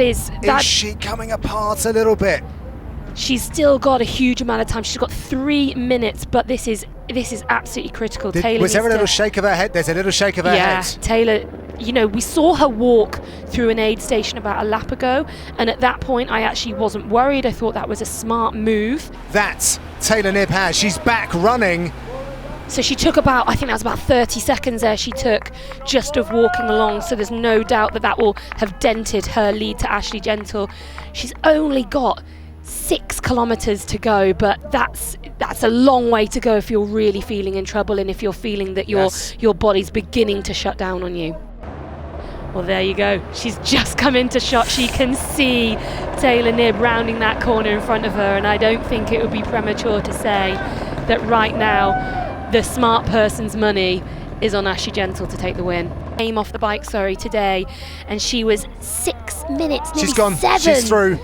Is she coming apart a little bit? She's still got a huge amount of time. She's got 3 minutes, but this is absolutely critical. Was there a little shake of her head? There's a little shake of her head. Yeah, Taylor, you know, we saw her walk through an aid station about a lap ago, and at that point I actually wasn't worried. I thought that was a smart move. That Taylor Knibb has. She's back running. So she took about, I think that was about 30 seconds there she took just of walking along, so there's no doubt that will have dented her lead to Ashley Gentle. She's only got 6 kilometers to go, but that's a long way to go if you're really feeling in trouble and if you're feeling that your body's beginning to shut down on you. Well, there you go. She's just come into shot. She can see Taylor Knibb rounding that corner in front of her, and I don't think it would be premature to say that right now the smart person's money is on Ashley Gentle to take the win. Came off the bike, today, and she was 6 minutes, nearly She's gone. 7. She's through.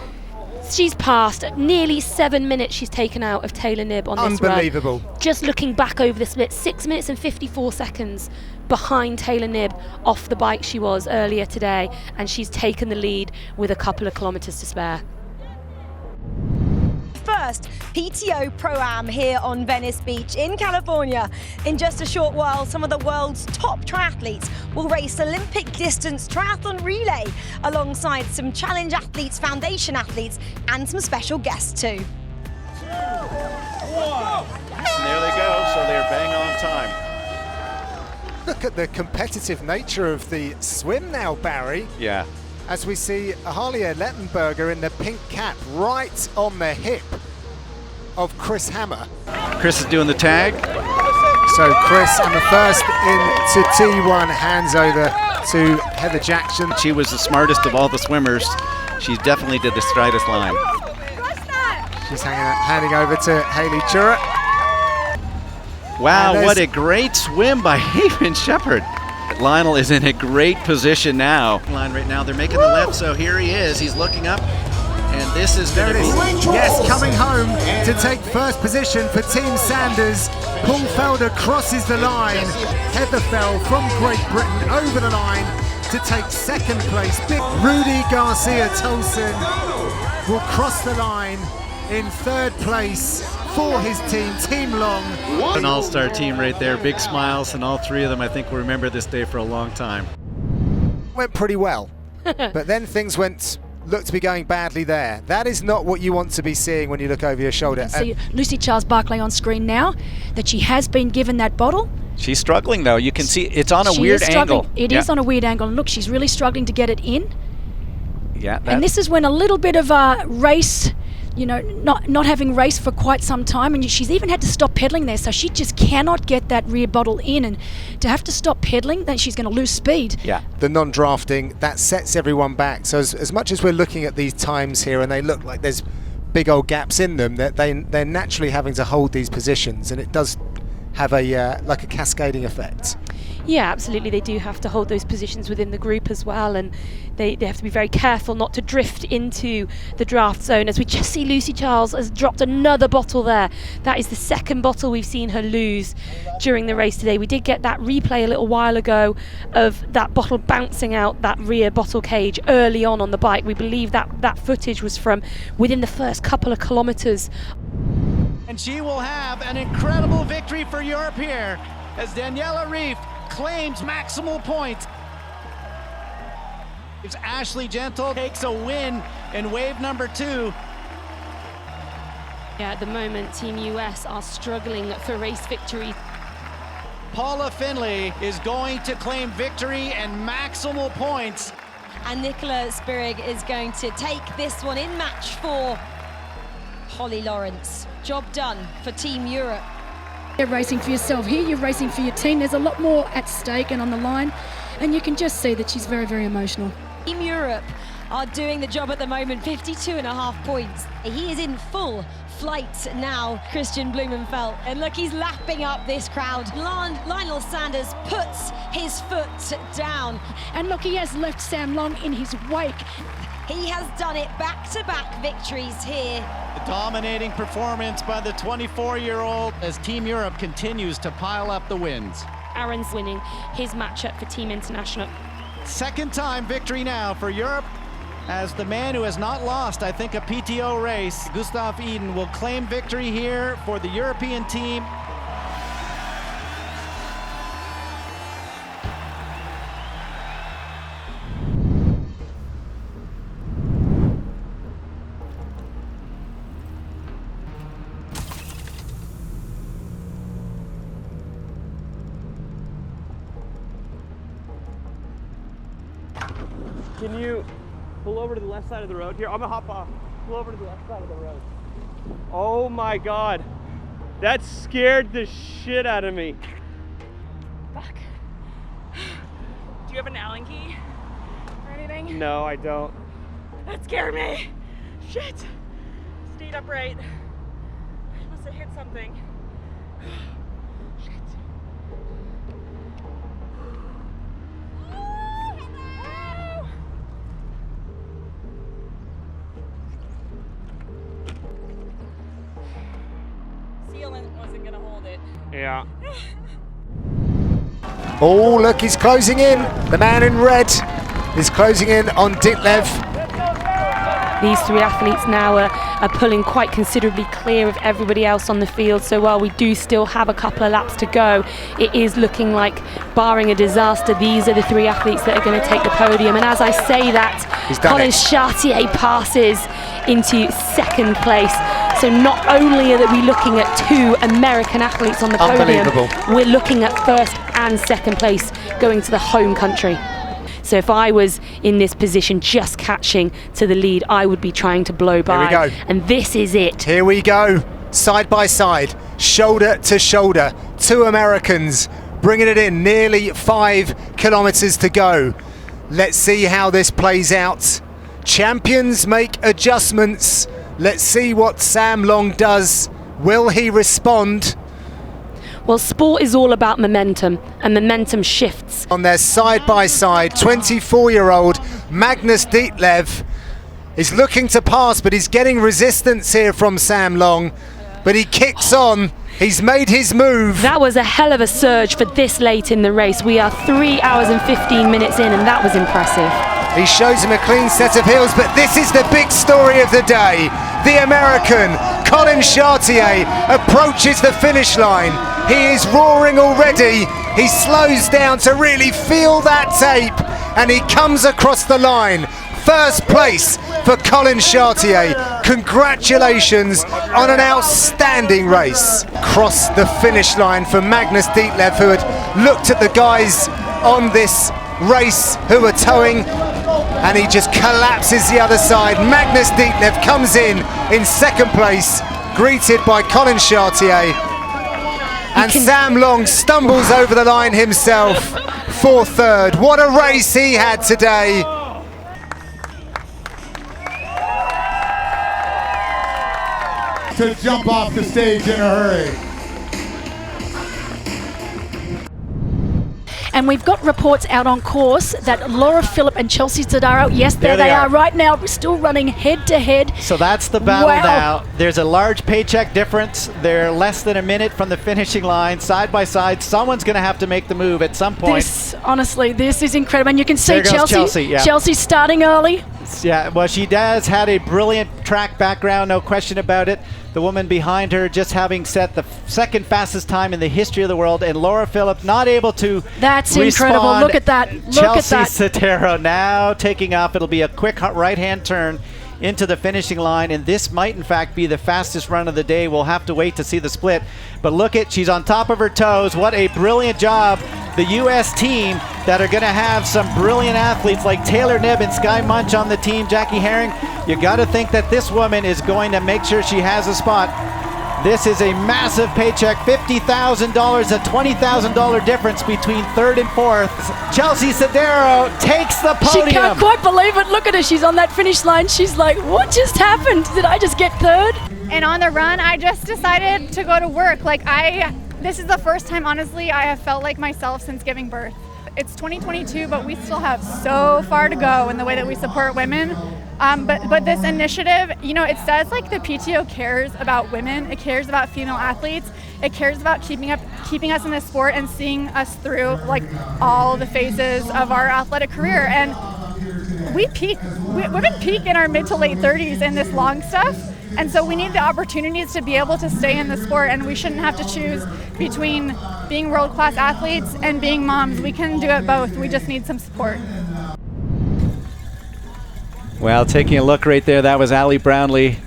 She's passed nearly 7 minutes she's taken out of Taylor Knibb on this run. Unbelievable. Just looking back over the split, 6 minutes and 54 seconds behind Taylor Knibb off the bike she was earlier today, and she's taken the lead with a couple of kilometers to spare. First PTO Pro-Am here on Venice Beach in California. In just a short while, some of the world's top triathletes will race Olympic distance triathlon relay alongside some challenge athletes, foundation athletes, and some special guests too. 2, 1. And there they go, so they're bang on time. Look at the competitive nature of the swim now, Barry. Yeah. As we see Harlia Lettenberger in the pink cap right on the hip of Chris Hammer. Chris is doing the tag. So Chris and the first into T1 hands over to Heather Jackson. She was the smartest of all the swimmers. She definitely did the straightest line. She's handing over to Haley Chura. Wow, what a great swim by Haven Shepherd. Lionel is in a great position now. Line right now, they're making the left, so here he is. He's looking up, and this is going to be... Yes, coming home to take first position for Team Sanders. Paul Felder crosses the line. Heather Fell from Great Britain over the line to take second place. Big Rudy Garcia Tolson will cross the line in third place for his team, Team Long. An all-star team right there, big smiles, and all three of them I think will remember this day for a long time. Went pretty well, but then things looked to be going badly there. That is not what you want to be seeing when you look over your shoulder. See Lucy Charles-Barclay on screen now, that she has been given that bottle. She's struggling though, you can see it's on a weird angle. It is on a weird angle, and look, she's really struggling to get it in. Yeah. And this is when a little bit of a race, you know, not having raced for quite some time, and she's even had to stop pedaling there, so she just cannot get that rear bottle in, and to have to stop pedaling, then she's going to lose speed. Yeah. The non-drafting, that sets everyone back. So as much as we're looking at these times here and they look like there's big old gaps in them, that they're naturally having to hold these positions, and it does have a like a cascading effect. Yeah, absolutely. They do have to hold those positions within the group as well, and they have to be very careful not to drift into the draft zone. As we just see, Lucy Charles has dropped another bottle there. That is the second bottle we've seen her lose during the race today. We did get that replay a little while ago of that bottle bouncing out that rear bottle cage early on the bike. We believe that footage was from within the first couple of kilometers. And she will have an incredible victory for Europe here as Daniela Reef claims maximal points. Ashley Gentle takes a win in wave number 2. Yeah, at the moment, Team US are struggling for race victory. Paula Finley is going to claim victory and maximal points. And Nicola Spirig is going to take this one in match 4. Holly Lawrence, job done for Team Europe. You're racing for yourself here, you're racing for your team. There's a lot more at stake and on the line, and you can just see that she's very, very emotional. Team Europe are doing the job at the moment, 52.5 points. He is in full flight now, Christian Blumenfeld. And look, he's lapping up this crowd. Lionel Sanders puts his foot down. And look, he has left Sam Long in his wake. He has done it back-to-back victories here. The dominating performance by the 24-year-old as Team Europe continues to pile up the wins. Aaron's winning his matchup for Team International. Second time victory now for Europe. as the man who has not lost, I think, a PTO race. Gustav Eden will claim victory here for the European team. Can you pull over to the left side of the road here? I'm gonna hop off. Pull over to the left side of the road. Oh my God. That scared the shit out of me. Fuck. Do you have an Allen key or anything? No, I don't. That scared me. Shit. Stayed upright. I must have hit something. Shit. Wasn't gonna hold it. Yeah. Oh, look, he's closing in. The man in red is closing in on Ditlev. These three athletes now are pulling quite considerably clear of everybody else on the field. So while we do still have a couple of laps to go, it is looking like, barring a disaster, these are the three athletes that are going to take the podium. And as I say that, Colin Chartier passes into second place. So not only are we looking at two American athletes on the podium, we're looking at first and second place going to the home country. So if I was in this position just catching to the lead, I would be trying to blow by. Here we go. And this is it. Here we go. Side by side, shoulder to shoulder. Two Americans bringing it in. Nearly 5 kilometers to go. Let's see how this plays out. Champions make adjustments. Let's see what Sam Long does. Will he respond? Well, sport is all about momentum, and momentum shifts. On their side-by-side, 24-year-old Magnus Ditlev is looking to pass, but he's getting resistance here from Sam Long. But he kicks on. He's made his move. That was a hell of a surge for this late in the race. We are 3 hours and 15 minutes in, and that was impressive. He shows him a clean set of heels, but this is the big story of the day. The American, Colin Chartier, approaches the finish line. He is roaring already. He slows down to really feel that tape, and he comes across the line. First place for Colin Chartier. Congratulations on an outstanding race. Cross the finish line for Magnus Ditlev, who had looked at the guys on this race who were towing, and he just collapses the other side. Magnus Ditlev comes in second place, greeted by Colin Chartier. And Sam Long stumbles over the line himself for third. What a race he had today. To jump off the stage in a hurry. And we've got reports out on course that Laura Philipp and Chelsea Sodaro, yes, there they are right now, still running head to head. So that's the battle now. There's a large paycheck difference. They're less than a minute from the finishing line, side by side. Someone's going to have to make the move at some point. Honestly, this is incredible. And you can see Chelsea. Chelsea's starting early. Yeah, well, she does had a brilliant track background, no question about it. The woman behind her just having set the second fastest time in the history of the world, and Laura Philipp not able to That's incredible. Look at that. Chelsea Sodaro now taking off. It'll be a quick right-hand turn into the finishing line, and this might in fact be the fastest run of the day. We'll have to wait to see the split, but look at, she's on top of her toes. What a brilliant job. The U.S. team that are going to have some brilliant athletes like Taylor Knibb and Skye Munch on the team, Jackie Herring. You got to think that this woman is going to make sure she has a spot. This is a massive paycheck, $50,000, a $20,000 difference between third and fourth. Chelsea Sodaro takes the podium. She can't quite believe it. Look at her. She's on that finish line. She's like, what just happened? Did I just get third? And on the run, I just decided to go to work. This is the first time, honestly, I have felt like myself since giving birth. It's 2022, but we still have so far to go in the way that we support women. But this initiative, it says like the PTO cares about women. It cares about female athletes. It cares about keeping us in this sport and seeing us through like all the phases of our athletic career. And we peak. Women peak in our mid to late 30s in this long stuff. And so we need the opportunities to be able to stay in the sport, and we shouldn't have to choose between being world-class athletes and being moms. We can do it both. We just need some support. Well, taking a look right there, that was Allie Brownlee,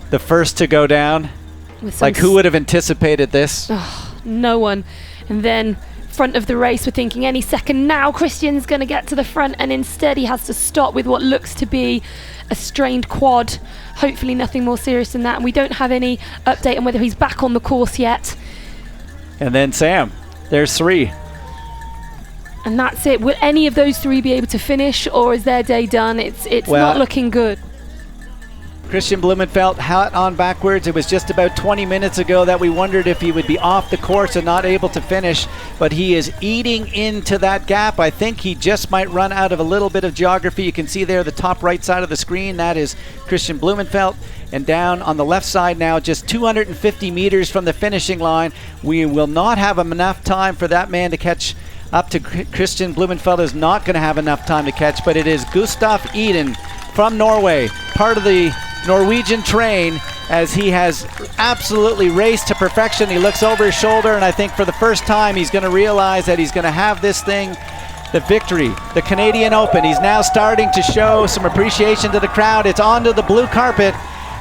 the first to go down. Like, who would have anticipated this? Oh, no one. And then front of the race, we're thinking any second now Christian's going to get to the front, and instead he has to stop with what looks to be a strained quad. Hopefully nothing more serious than that, and we don't have any update on whether he's back on the course yet. And then Sam, there's 3. And that's it. Will any of those 3 be able to finish, or is their day done? It's not looking good. Christian Blumenfeld hat on backwards. It was just about 20 minutes ago that we wondered if he would be off the course and not able to finish, but he is eating into that gap. I think he just might run out of a little bit of geography. You can see there the top right side of the screen. That is Christian Blumenfeld. And down on the left side now, just 250 meters from the finishing line. We will not have enough time for that man to catch up to Christian Blumenfeld. Is not going to have enough time to catch, but it is Gustav Iden from Norway, part of the Norwegian train, as he has absolutely raced to perfection. He looks over his shoulder, and I think for the first time he's going to realize that he's going to have this thing, the victory, the Canadian Open. He's now starting to show some appreciation to the crowd. It's onto the blue carpet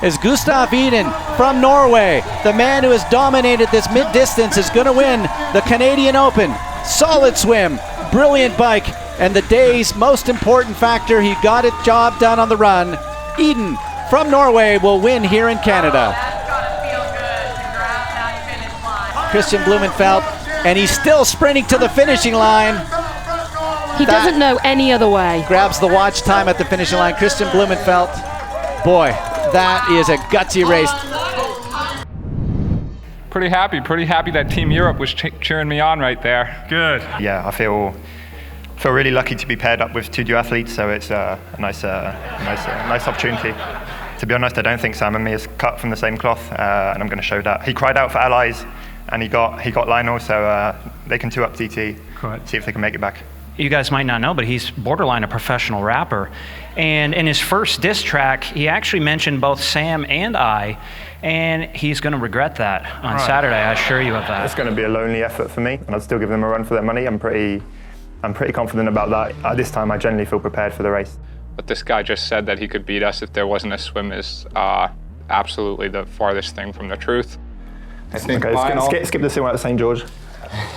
as Gustav Iden from Norway, the man who has dominated this mid-distance, is going to win the Canadian Open. Solid swim, brilliant bike, and the day's most important factor, he got it job done on the run. Iden from Norway will win here in Canada. Christian Blumenfeld, and he's still sprinting to the finishing line. He doesn't know any other way. Grabs the watch time at the finishing line. Christian Blumenfeld, boy, that is a gutsy race. Pretty happy that Team Europe was cheering me on right there. Good. Yeah, I feel really lucky to be paired up with 2 duathletes, so it's a nice opportunity. To be honest, I don't think Sam and me is cut from the same cloth, and I'm going to show that. He cried out for allies, and he got Lionel, so they can 2-up DT, see if they can make it back. You guys might not know, but he's borderline a professional rapper. And in his first diss track, he actually mentioned both Sam and I, and he's going to regret that on Saturday, I assure you of that. It's going to be a lonely effort for me, and I'll still give them a run for their money. I'm pretty confident about that. At this time, I generally feel prepared for the race. But this guy just said that he could beat us if there wasn't a swim is absolutely the farthest thing from the truth. I think skip the swim out of St. George.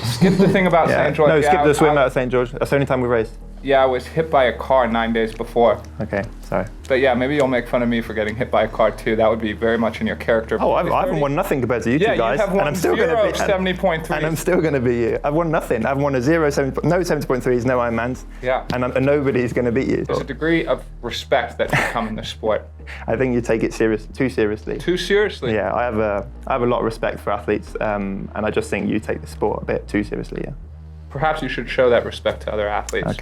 Skip the thing about St. George. No, skip the swim out of St. George. That's the only time we raced. Yeah, I was hit by a car 9 days before. Okay, sorry. But yeah, maybe you'll make fun of me for getting hit by a car too. That would be very much in your character. Oh, I haven't won nothing compared to you two guys. You have won and I'm still going to be 70.3. And I'm still going to be you. I've won nothing. I've won a 0, 7, no 70.3s, no Ironmans. Yeah. And nobody's going to beat you. There's a degree of respect that should come in the sport. I think you take it too seriously. Too seriously? Yeah, I have a lot of respect for athletes, and I just think you take the sport a bit too seriously. Yeah. Perhaps you should show that respect to other athletes.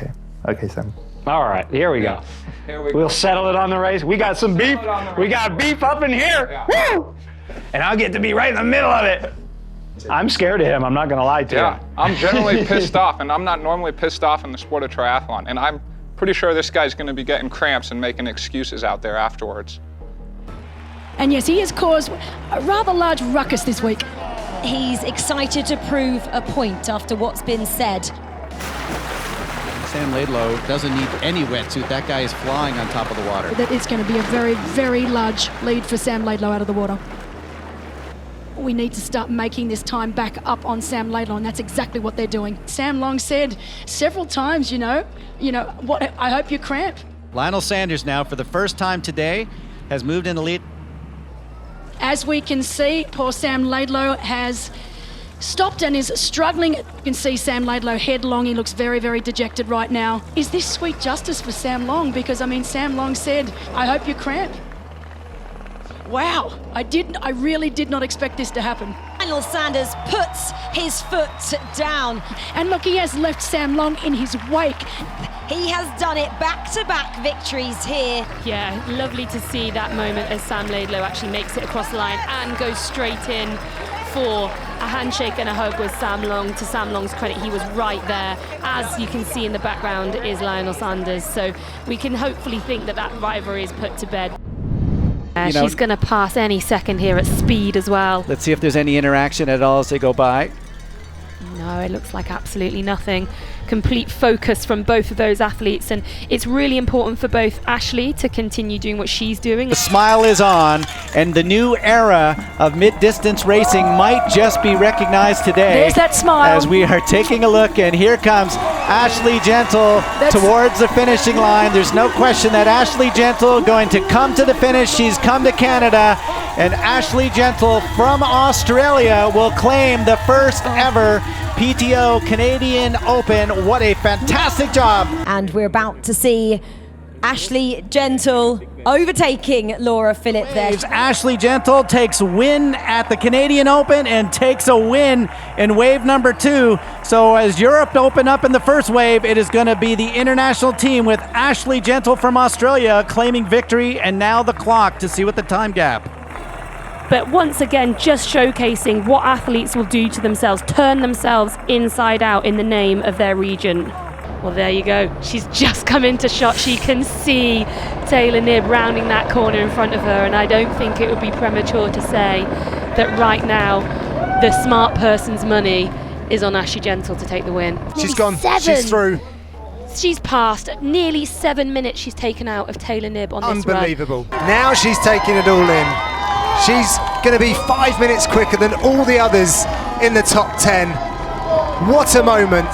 Okay, Sam. All right, here we go. We'll settle it on the race. We got some beef. We got beef up in here. Yeah. Woo! And I'll get to be right in the middle of it. I'm scared of him, I'm not going to lie to you. Yeah, I'm generally pissed off, and I'm not normally pissed off in the sport of triathlon. And I'm pretty sure this guy's going to be getting cramps and making excuses out there afterwards. And yes, he has caused a rather large ruckus this week. He's excited to prove a point after what's been said. Sam Laidlow doesn't need any wetsuit. That guy is flying on top of the water. That it's going to be a very, very large lead for Sam Laidlow out of the water. We need to start making this time back up on Sam Laidlow, and that's exactly what they're doing. Sam Long said several times, what I hope you cramp. Lionel Sanders now, for the first time today, has moved in the lead. As we can see, poor Sam Laidlow has stopped and is struggling. You can see Sam Laidlow headlong. He looks very, very dejected right now. Is this sweet justice for Sam Long? Because, Sam Long said, I hope you cramp. Wow, I really did not expect this to happen. Lionel Sanders puts his foot down. And look, he has left Sam Long in his wake. He has done it, back-to-back victories here. Yeah, lovely to see that moment as Sam Laidlow actually makes it across the line and goes straight in for a handshake and a hug with Sam Long. To Sam Long's credit, he was right there. As you can see in the background is Lionel Sanders. So we can hopefully think that that rivalry is put to bed. She's going to pass any second here at speed as well. Let's see if there's any interaction at all as they go by. No, it looks like absolutely nothing. Complete focus from both of those athletes, and it's really important for both Ashley to continue doing what she's doing. The smile is on, and the new era of mid-distance racing might just be recognized today. There's that smile. As we are taking a look, and here comes Ashley Gentle towards the finishing line. There's no question that Ashley Gentle going to come to the finish. She's come to Canada, and Ashley Gentle from Australia will claim the first ever PTO Canadian Open. What a fantastic job. And we're about to see Ashley Gentle overtaking Laura Philipp there. Ashley Gentle takes win at the Canadian Open and takes a win in wave number 2. So as Europe open up in the first wave, it is going to be the international team with Ashley Gentle from Australia claiming victory, and now the clock to see what the time gap. But once again, just showcasing what athletes will do to themselves, turn themselves inside out in the name of their region. Well, there you go. She's just come into shot. She can see Taylor Knibb rounding that corner in front of her, and I don't think it would be premature to say that right now the smart person's money is on Ashley Gentle to take the win. She's gone. She's through. She's passed. Nearly 7 minutes she's taken out of Taylor Knibb on this run. Unbelievable. Now she's taking it all in. She's going to be 5 minutes quicker than all the others in the top 10. What a moment.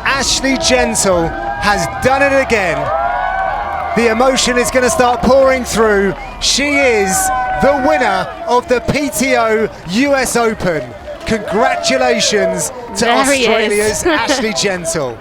Ashley Gentle has done it again. The emotion is going to start pouring through. She is the winner of the PTO US Open. Congratulations to Australia's Ashley Gentle.